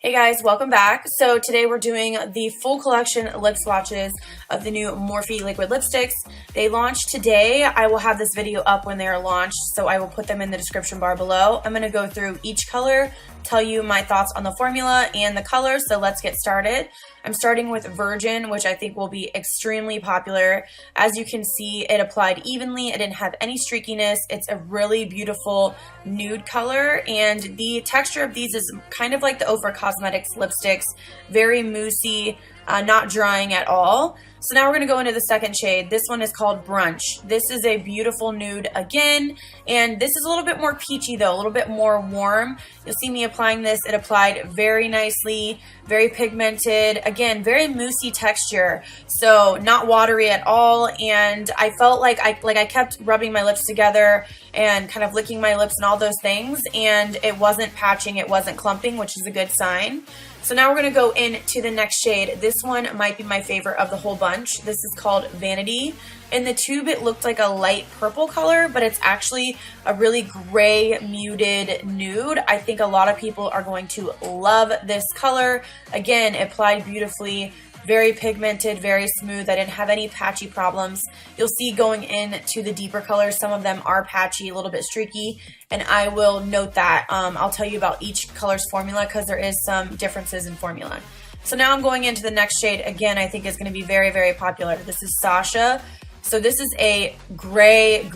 Hey guys, welcome back. So today we're doing the full collection lip swatches of the new Morphe Liquid Lipsticks. They launched today. I will have this video up when they are launched, so I will put them in the description bar below. I'm going to go through each color, tell you my thoughts on the formula and the color, so let's get started. I'm starting with Virgin, which I think will be extremely popular. As you can see, it applied evenly. It didn't have any streakiness. It's a really beautiful nude color, and the texture of these is kind of like the Ofra Cosmetics lipsticks, very moussey, not drying at all. So now we're going to go into the second shade. This one is called Brunch. This is a beautiful nude again, and this is a little bit more peachy though, a little bit more warm. You'll see me applying this. It applied very nicely, very pigmented, again, very moussey texture, so not watery at all. And I felt like I kept rubbing my lips together and kind of licking my lips and all those things, and it wasn't patching, it wasn't clumping, which is a good sign. So now we're going to go into the next shade. This one might be my favorite of the whole bunch. This is called Vanity. In the tube, it looked like a light purple color, but it's actually a really gray, muted nude. I think a lot of people are going to love this color. Again, it applied beautifully. Very pigmented, very smooth. I didn't have any patchy problems. You'll see going into the deeper colors, some of them are patchy, a little bit streaky, and I will note that. I'll tell you about each color's formula because there is some differences in formula. So now I'm going into the next shade. Again, I think is going to be very, very popular. This is Sasha. So this is a gray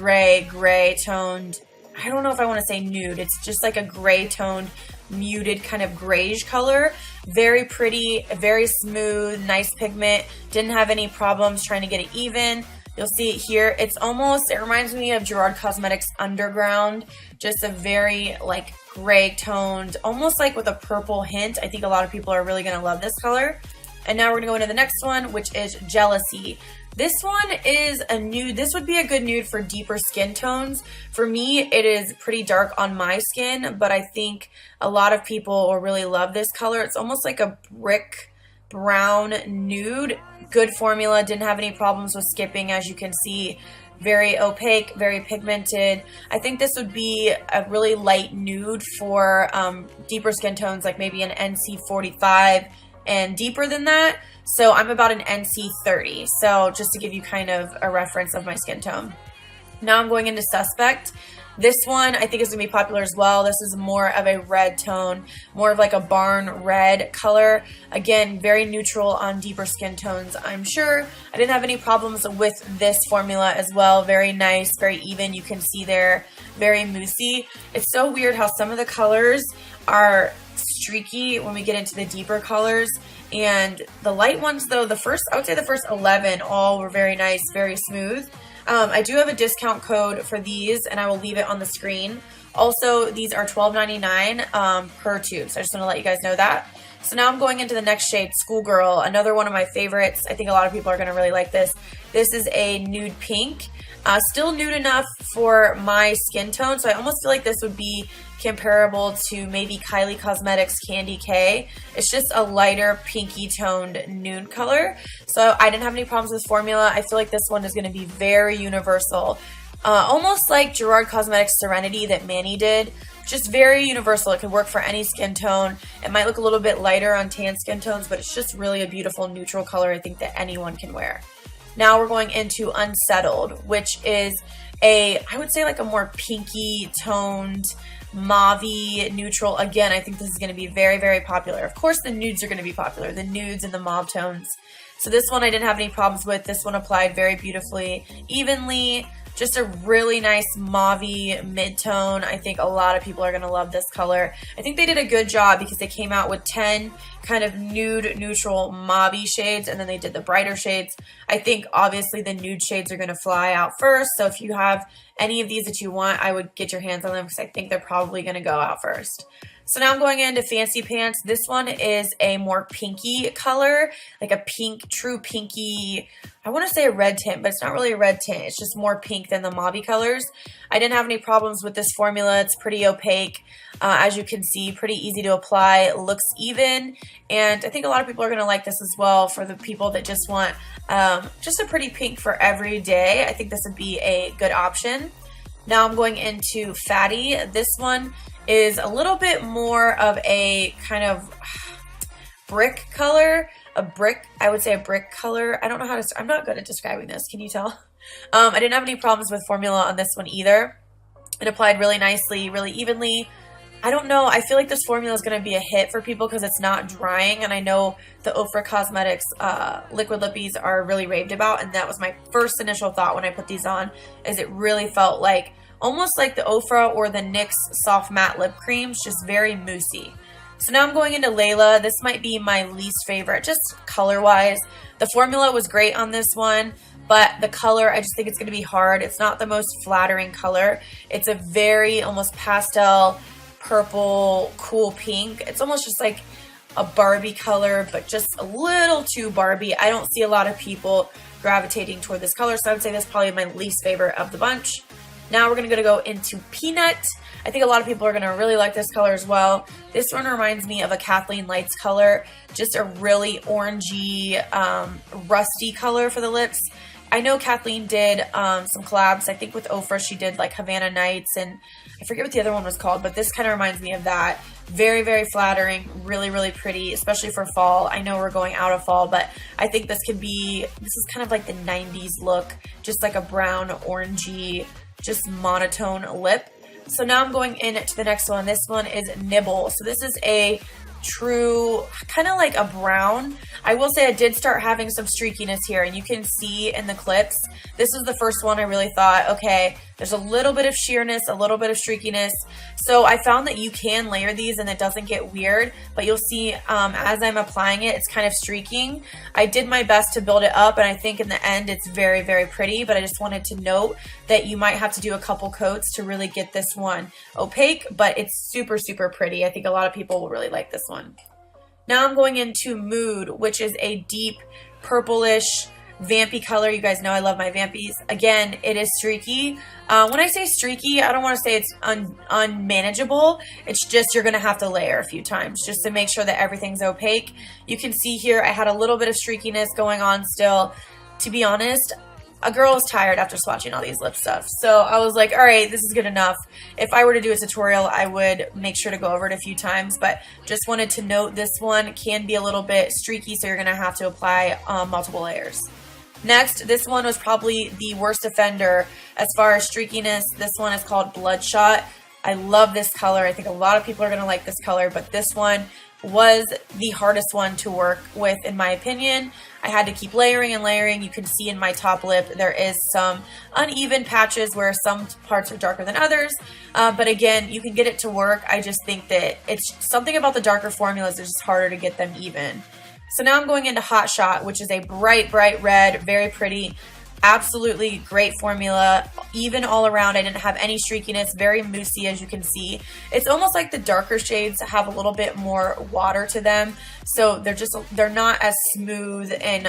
toned, I don't know if I want to say nude. It's just like a gray toned, muted kind of grayish color. Very pretty, very smooth, nice pigment. Didn't have any problems trying to get it even. You'll see it here. It reminds me of Gerard Cosmetics Underground. Just a very like gray toned, almost like with a purple hint. I think a lot of people are really going to love this color. And now we're going to go into the next one, which is Jealousy. This one is a nude. This would be a good nude for deeper skin tones. For me, it is pretty dark on my skin, but I think a lot of people will really love this color. It's almost like a brick brown nude. Good formula. Didn't have any problems with skipping, as you can see. Very opaque, very pigmented. I think this would be a really light nude for deeper skin tones, like maybe an NC45 and deeper than that. So I'm about an NC30. So just to give you kind of a reference of my skin tone. Now I'm going into Suspect. This one I think is going to be popular as well. This is more of a red tone, more of like a barn red color. Again, very neutral on deeper skin tones, I'm sure. I didn't have any problems with this formula as well. Very nice, very even. You can see there, very moussey. It's so weird how some of the colors are streaky when we get into the deeper colors, and the light ones though, I would say the first 11 all were very nice, very smooth. I do have a discount code for these, and I will leave it on the screen. Also, these are $12.99 per tube, so I just want to let you guys know that. So now I'm going into the next shade, Schoolgirl, another one of my favorites. I think a lot of people are going to really like this. This is a nude pink. Still nude enough for my skin tone, so I almost feel like this would be comparable to maybe Kylie Cosmetics Candy K. It's just a lighter pinky toned nude color. So I didn't have any problems with formula. I feel like this one is going to be very universal. Almost like Gerard Cosmetics Serenity that Manny did. Just very universal. It could work for any skin tone. It might look a little bit lighter on tan skin tones, but it's just really a beautiful neutral color I think that anyone can wear. Now we're going into Unsettled, which is I would say like a more pinky toned, mauve-y neutral. Again, I think this is going to be very, very popular. Of course, the nudes are going to be popular, the nudes and the mauve tones. So this one I didn't have any problems with. This one applied very beautifully, evenly. Just a really nice mauve-y mid-tone. I think a lot of people are going to love this color. I think they did a good job because they came out with 10 kind of nude, neutral, mauve-y shades, and then they did the brighter shades. I think obviously the nude shades are going to fly out first. So if you have any of these that you want, I would get your hands on them because I think they're probably going to go out first. So now I'm going into Fancy Pants. This one is a more pinky color, like a pink, true pinky, I want to say a red tint, but it's not really a red tint. It's just more pink than the mauve colors. I didn't have any problems with this formula. It's pretty opaque. As you can see, pretty easy to apply. It looks even, and I think a lot of people are going to like this as well for the people that just want just a pretty pink for every day. I think this would be a good option. Now I'm going into Fatty. This one is a little bit more of a kind of, brick color, I would say a brick color. I don't know how to, I'm not good at describing this. Can you tell? I didn't have any problems with formula on this one either. It applied really nicely, really evenly. I don't know. I feel like this formula is going to be a hit for people because it's not drying. And I know the Ofra Cosmetics liquid lippies are really raved about. And that was my first initial thought when I put these on, is it really felt like almost like the Ofra or the NYX soft matte lip creams, just very moussey. So now I'm going into Layla. This might be my least favorite, just color-wise. The formula was great on this one, but the color, I just think it's going to be hard. It's not the most flattering color. It's a very almost pastel, purple, cool pink. It's almost just like a Barbie color, but just a little too Barbie. I don't see a lot of people gravitating toward this color, so I would say this is probably my least favorite of the bunch. Now we're going to go into Peanut. I think a lot of people are going to really like this color as well. This one reminds me of a Kathleen Lights color, just a really orangey, rusty color for the lips. I know Kathleen did some collabs. I think with Ofra she did like Havana Nights, and I forget what the other one was called, but this kind of reminds me of that. Very, very flattering, really, really pretty, especially for fall. I know we're going out of fall, but I think this is kind of like the 90s look, just like a brown, orangey, just monotone lip. So now I'm going into the next one. This one is Nibble. So this is a true, kind of like a brown. I will say I did start having some streakiness here, and you can see in the clips, this is the first one I really thought, okay, there's a little bit of sheerness, a little bit of streakiness. So I found that you can layer these and it doesn't get weird, but you'll see as I'm applying it, it's kind of streaking. I did my best to build it up, and I think in the end it's very, very pretty, but I just wanted to note that you might have to do a couple coats to really get this one opaque, but it's super, super pretty. I think a lot of people will really like this one. Now I'm going into Mood, which is a deep purplish vampy color. You guys know I love my vampies. Again, it is streaky. When I say streaky, I don't want to say it's unmanageable. It's just you're going to have to layer a few times just to make sure that everything's opaque. You can see here I had a little bit of streakiness going on still. To be honest, a girl is tired after swatching all these lip stuff. So I was like, all right, this is good enough. If I were to do a tutorial, I would make sure to go over it a few times, but just wanted to note this one can be a little bit streaky, so you're going to have to apply multiple layers. Next, this one was probably the worst offender as far as streakiness. This one is called Bloodshot. I love this color. I think a lot of people are going to like this color, but this one was the hardest one to work with in my opinion. I had to keep layering and layering. You can see in my top lip there is some uneven patches where some parts are darker than others, but again, you can get it to work. I just think that it's something about the darker formulas, it's just harder to get them even. So now I'm going into Hot Shot, which is a bright, bright red, very pretty, absolutely great formula, even all around. I didn't have any streakiness, very moussey as you can see. It's almost like the darker shades have a little bit more water to them, so they're not as smooth and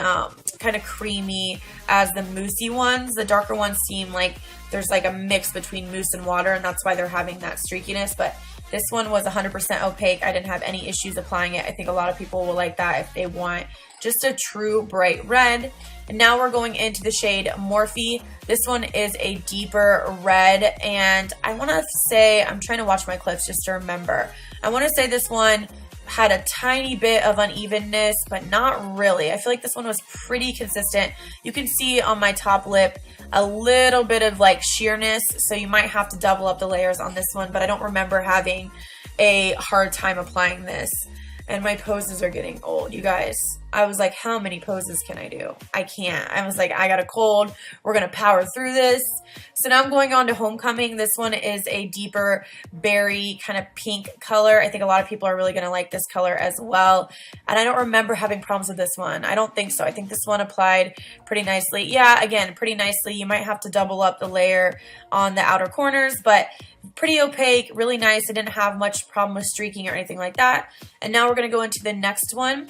kind of creamy as the moussey ones. The darker ones seem like there's like a mix between mousse and water, and that's why they're having that streakiness, but this one was 100% opaque. I didn't have any issues applying it. I think a lot of people will like that if they want just a true bright red. And now we're going into the shade Morphe. This one is a deeper red, and I want to say, I'm trying to watch my clips just to remember. I want to say this one had a tiny bit of unevenness, but not really. I feel like this one was pretty consistent. You can see on my top lip a little bit of like sheerness, so you might have to double up the layers on this one, but I don't remember having a hard time applying this. And my poses are getting old, you guys. I was like, how many poses can I do? I can't. I was like, I got a cold. We're going to power through this. So now I'm going on to Homecoming. This one is a deeper berry kind of pink color. I think a lot of people are really going to like this color as well. And I don't remember having problems with this one. I don't think so. I think this one applied pretty nicely. Yeah, again, pretty nicely. You might have to double up the layer on the outer corners, but pretty opaque, really nice. I didn't have much problem with streaking or anything like that. And now we're going to go into the next one.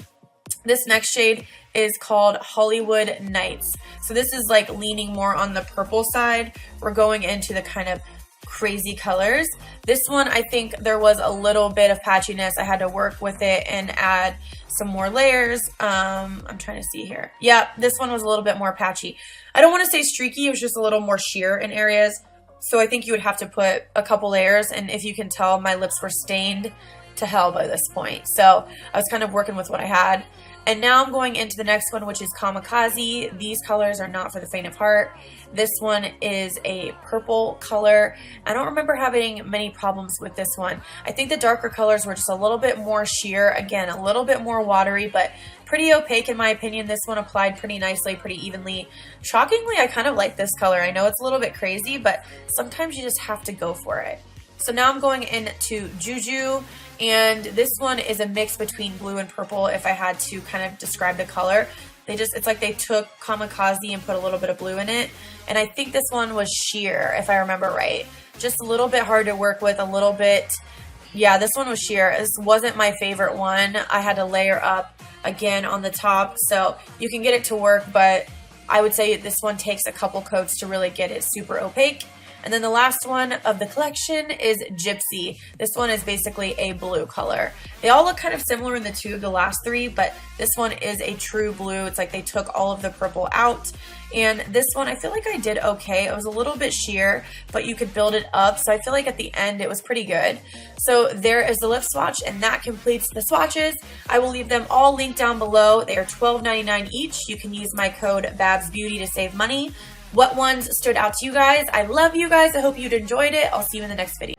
This next shade is called Hollywood Nights. So this is like leaning more on the purple side. We're going into the kind of crazy colors. This one, I think there was a little bit of patchiness. I had to work with it and add some more layers. I'm trying to see here. Yeah, this one was a little bit more patchy. I don't want to say streaky. It was just a little more sheer in areas. So I think you would have to put a couple layers. And if you can tell, my lips were stained to hell by this point. So I was kind of working with what I had. And now I'm going into the next one, which is Kamikaze. These colors are not for the faint of heart. This one is a purple color. I don't remember having many problems with this one. I think the darker colors were just a little bit more sheer. Again, a little bit more watery, but pretty opaque in my opinion. This one applied pretty nicely, pretty evenly. Shockingly, I kind of like this color. I know it's a little bit crazy, but sometimes you just have to go for it. So now I'm going into Juju, and this one is a mix between blue and purple if I had to kind of describe the color. It's like they took Kamikaze and put a little bit of blue in it, and I think this one was sheer if I remember right. Just a little bit hard to work with, a little bit, yeah, this one was sheer. This wasn't my favorite one. I had to layer up again on the top, so you can get it to work, but I would say this one takes a couple coats to really get it super opaque. And then the last one of the collection is Gypsy. This one is basically a blue color. They all look kind of similar in the last three, but this one is a true blue. It's like they took all of the purple out. And this one, I feel like I did okay. It was a little bit sheer, but you could build it up. So I feel like at the end, it was pretty good. So there is the lip swatch, and that completes the swatches. I will leave them all linked down below. They are $12.99 each. You can use my code BABSBEAUTY to save money. What ones stood out to you guys? I love you guys. I hope you'd enjoyed it. I'll see you in the next video.